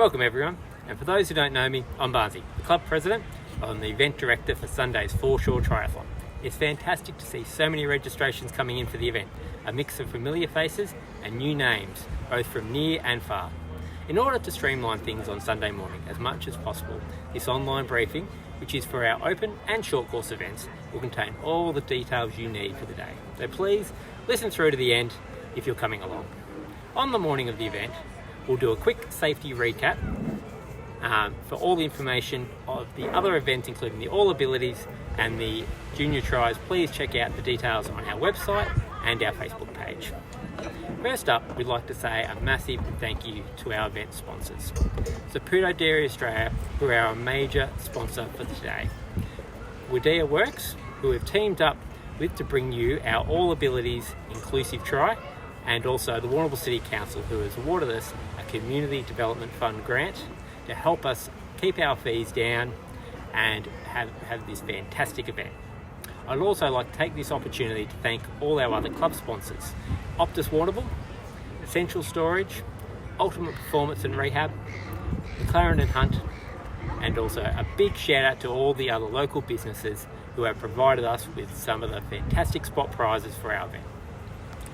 Welcome everyone, and for those who don't know me, I'm Barnsey, the club president. I'm the event director for Sunday's Foreshore Triathlon. It's fantastic to see so many registrations coming in for the event, a mix of familiar faces and new names, both from near and far. In order to streamline things on Sunday morning as much as possible, this online briefing, which is for our open and short course events, will contain all the details you need for the day. So please listen through to the end if you're coming along. On the morning of the event, we'll do a quick safety recap for all the information of the other events, including the All Abilities and the Junior Tries. Please check out the details on our website and our Facebook page. First up, we'd like to say a massive thank you to our event sponsors. Saputo Dairy Australia, who are our major sponsor for today. Wadea Works, who have teamed up with to bring you our All Abilities Inclusive Try, and also the Warrnambool City Council, who has awarded us a Community Development Fund grant to help us keep our fees down and have this fantastic event. I'd also like to take this opportunity to thank all our other club sponsors: Optus Warrnambool, Essential Storage, Ultimate Performance and Rehab, McLaren and Hunt, and also a big shout out to all the other local businesses who have provided us with some of the fantastic spot prizes for our event.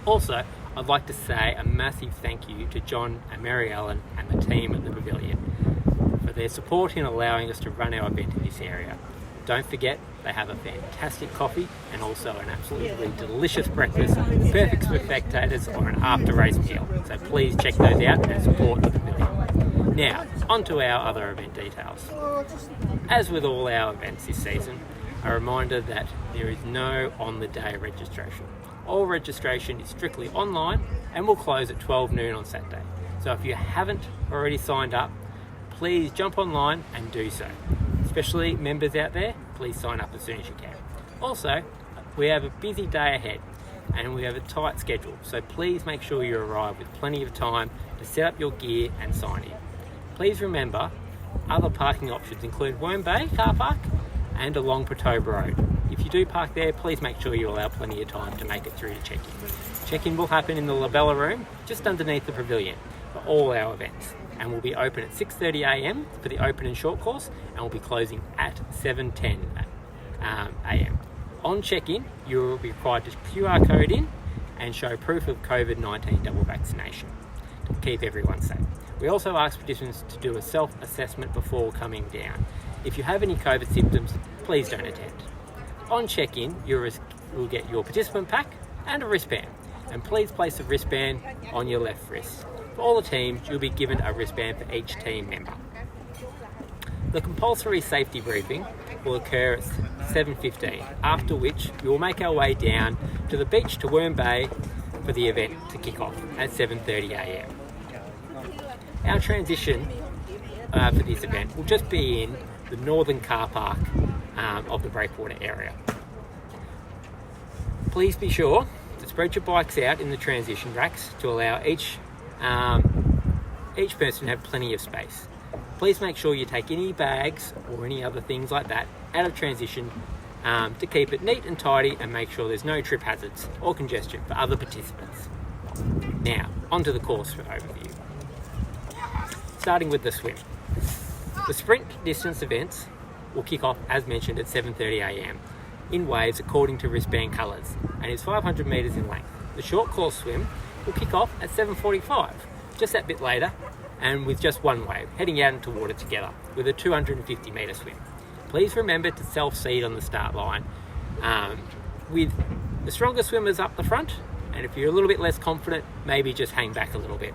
Also, I'd like to say a massive thank you to John and Mary Ellen and the team at the Pavilion for their support in allowing us to run our event in this area. Don't forget, they have a fantastic coffee and also an absolutely delicious breakfast, perfect for spectators or an after-race meal. So please check those out and support the Pavilion. Now, on to our other event details. As with all our events this season, a reminder that there is no on-the-day registration. All registration is strictly online and will close at 12 noon on Saturday. So if you haven't already signed up, please jump online and do so. Especially members out there, please sign up as soon as you can. Also, we have a busy day ahead and we have a tight schedule, so please make sure you arrive with plenty of time to set up your gear and sign in. Please remember, other parking options include Worm Bay car park and along Pretoba Road. If you do park there, please make sure you allow plenty of time to make it through to check-in. Check-in will happen in the Labella room, just underneath the pavilion, for all our events, and will be open at 6:30 a.m. for the open and short course, and will be closing at 7:10 a.m. On check-in, you will be required to QR code in and show proof of COVID-19 double vaccination to keep everyone safe. We also ask participants to do a self-assessment before coming down. If you have any COVID symptoms, please don't attend. On check-in, you will get your participant pack and a wristband, and please place the wristband on your left wrist. For all the teams, you'll be given a wristband for each team member. The compulsory safety briefing will occur at 7:15, after which we will make our way down to the beach to Worm Bay for the event to kick off at 7:30 a.m. Our transition for this event will just be in the northern car park of the breakwater area. Please be sure to spread your bikes out in the transition racks to allow each person to have plenty of space. Please make sure you take any bags or any other things like that out of transition to keep it neat and tidy and make sure there's no trip hazards or congestion for other participants. Now, onto the course overview. Starting with the swim. The sprint distance events will kick off, as mentioned, at 7:30 a.m. in waves according to wristband colours and is 500 metres in length. The short course swim will kick off at 7:45, just that bit later, and with just one wave, heading out into water together with a 250 metre swim. Please remember to self-seed on the start line with the stronger swimmers up the front, and if you're a little bit less confident, maybe just hang back a little bit.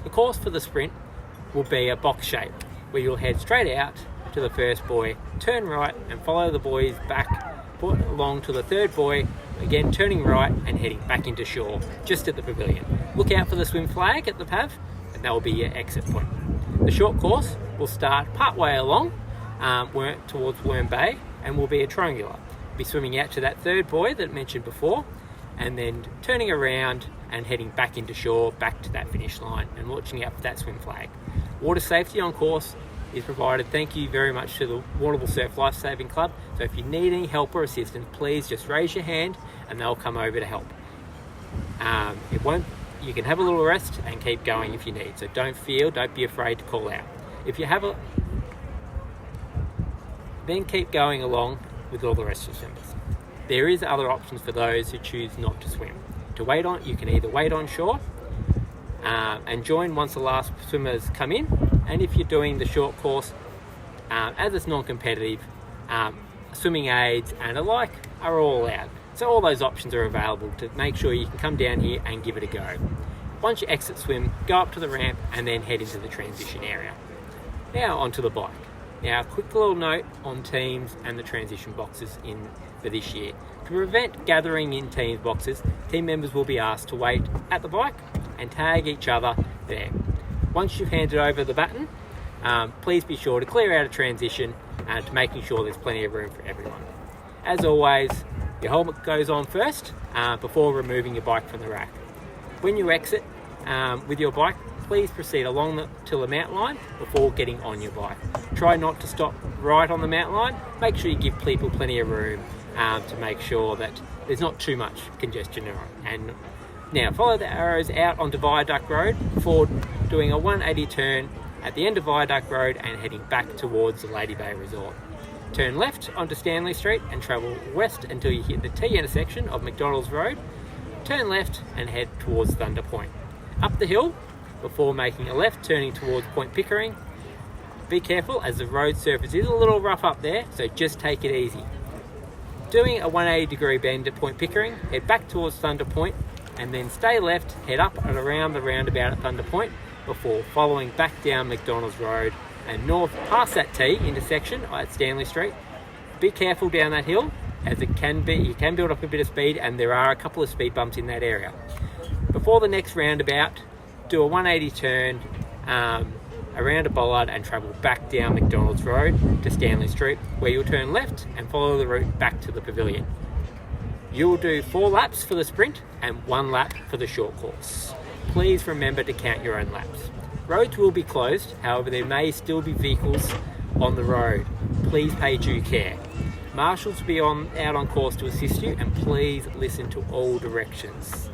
The course for the sprint will be a box shape where you'll head straight out to the first buoy, turn right and follow the buoys back, put along to the third buoy, again turning right and heading back into shore just at the pavilion. Look out for the swim flag at the PAV and that will be your exit point. The short course will start partway along towards Worm Bay and will be a triangular. We'll be swimming out to that third buoy that I mentioned before and then turning around and heading back into shore, back to that finish line and watching out for that swim flag. Water safety on course is provided. Thank you very much to the Warrnambool Surf Lifesaving Club. So if you need any help or assistance, please just raise your hand and they'll come over to help. You can have a little rest and keep going if you need. So don't be afraid to call out. If you have a, then keep going along with all the rest of the swimmers. There is other options for those who choose not to swim. To wait on, you can either wait on shore and join once the last swimmers come in, and if you're doing the short course, as it's non-competitive, swimming aids and the like are all allowed. So all those options are available to make sure you can come down here and give it a go. Once you exit swim, go up to the ramp and then head into the transition area. Now onto the bike. Now a quick little note on teams and the transition boxes for this year. To prevent gathering in teams boxes, team members will be asked to wait at the bike and tag each other there. Once you've handed over the baton, please be sure to clear out a transition to making sure there's plenty of room for everyone. As always, your helmet goes on first before removing your bike from the rack. When you exit with your bike, please proceed along to the mountain line before getting on your bike. Try not to stop right on the mountain line. Make sure you give people plenty of room to make sure that there's not too much congestion around. And now follow the arrows out onto Viaduct Road before doing a 180 turn at the end of Viaduct Road and heading back towards the Lady Bay Resort. Turn left onto Stanley Street and travel west until you hit the T intersection of McDonald's Road. Turn left and head towards Thunder Point. Up the hill before making a left, turning towards Point Pickering. Be careful as the road surface is a little rough up there, so just take it easy. Doing a 180 degree bend at Point Pickering, head back towards Thunder Point and then stay left, head up and around the roundabout at Thunder Point before following back down McDonald's Road and north past that T intersection at Stanley Street. Be careful down that hill as you can build up a bit of speed and there are a couple of speed bumps in that area. Before the next roundabout, do a 180 turn around a bollard and travel back down McDonald's Road to Stanley Street, where you'll turn left and follow the route back to the pavilion. You'll do 4 laps for the sprint and 1 lap for the short course. Please remember to count your own laps. Roads will be closed, however there may still be vehicles on the road. Please pay due care. Marshals will be out on course to assist you, and please listen to all directions.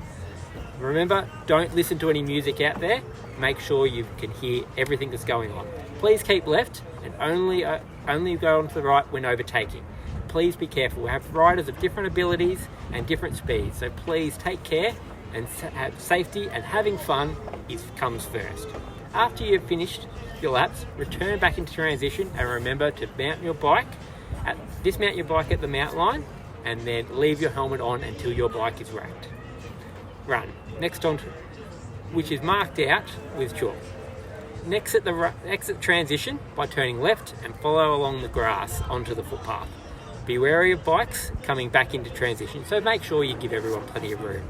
Remember, don't listen to any music out there. Make sure you can hear everything that's going on. Please keep left and only go on to the right when overtaking. Please be careful. We have riders of different abilities and different speeds, so please take care and have safety, and having fun comes first. After you've finished your laps, return back into transition and remember to dismount your bike at the mountain line and then leave your helmet on until your bike is racked. Run. Next on, which is marked out with chalk. Exit transition by turning left and follow along the grass onto the footpath. Be wary of bikes coming back into transition, so make sure you give everyone plenty of room.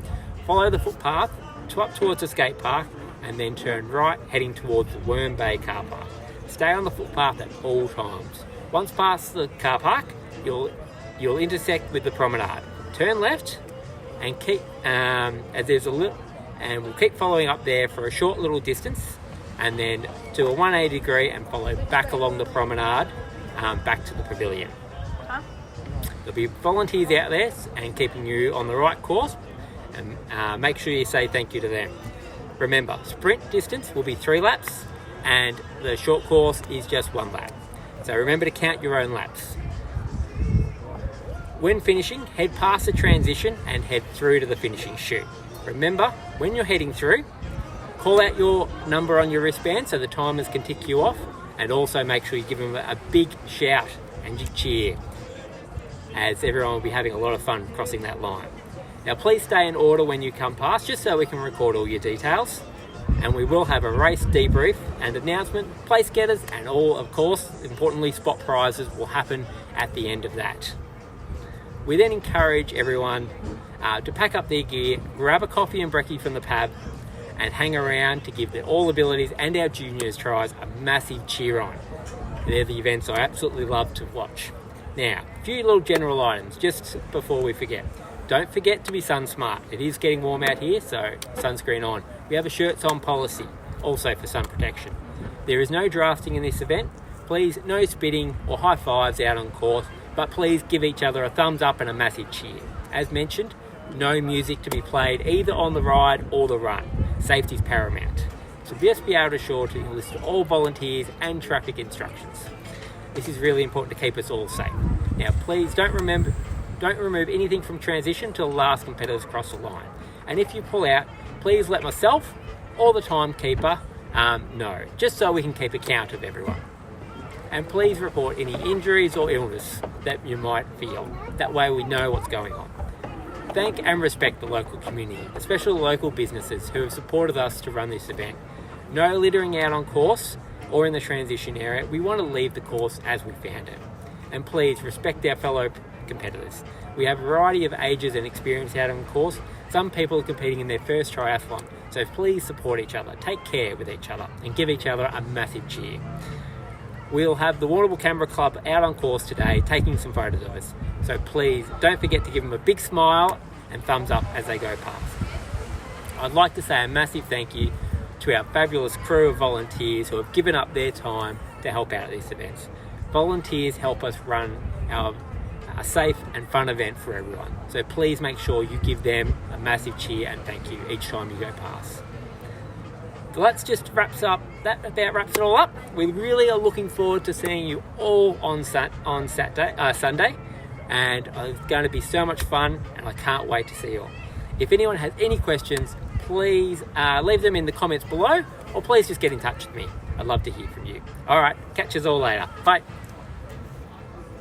Follow the footpath up towards the skate park and then turn right, heading towards the Worm Bay car park. Stay on the footpath at all times. Once past the car park, you'll intersect with the promenade. Turn left and keep we'll keep following up there for a short little distance, and then do a 180 degree and follow back along the promenade back to the pavilion. There'll be volunteers out there and keeping you on the right course, and make sure you say thank you to them. Remember, sprint distance will be 3 laps and the short course is just 1 lap. So remember to count your own laps. When finishing, head past the transition and head through to the finishing chute. Remember, when you're heading through, call out your number on your wristband so the timers can tick you off, and also make sure you give them a big shout and cheer, as everyone will be having a lot of fun crossing that line. Now please stay in order when you come past, just so we can record all your details, and we will have a race debrief and announcement, place getters, and all, of course, importantly, spot prizes will happen at the end of that. We then encourage everyone to pack up their gear, grab a coffee and brekkie from the pub, and hang around to give the All Abilities and our juniors tries a massive cheer on. They're the events I absolutely love to watch. Now, a few little general items just before we forget. Don't forget to be sun smart. It is getting warm out here, so sunscreen on. We have a shirts on policy, also for sun protection. There is no drafting in this event. Please, no spitting or high fives out on course, but please give each other a thumbs up and a massive cheer. As mentioned, no music to be played either on the ride or the run. Safety is paramount. So just be able to ensure to list all volunteers and traffic instructions. This is really important to keep us all safe. Now, please don't remove anything from transition till the last competitors cross the line. And if you pull out, please let myself or the timekeeper know, just so we can keep account of everyone. And please report any injuries or illness that you might feel. That way we know what's going on. Thank and respect the local community, especially local businesses who have supported us to run this event. No littering out on course or in the transition area. We want to leave the course as we found it. And please respect our fellow competitors. We have a variety of ages and experience out on the course. Some people are competing in their first triathlon, so please support each other, take care with each other, and give each other a massive cheer. We'll have the Warrnambool Camera Club out on course today, taking some photos of us. So please don't forget to give them a big smile and thumbs up as they go past. I'd like to say a massive thank you to our fabulous crew of volunteers who have given up their time to help out at these events. Volunteers help us run a safe and fun event for everyone. So please make sure you give them a massive cheer and thank you each time you go past. So that about wraps it all up. We really are looking forward to seeing you all on Sunday, and it's going to be so much fun, and I can't wait to see you all. If anyone has any questions, please leave them in the comments below, or please just get in touch with me. I'd love to hear from you. All right, catch us all later. Bye.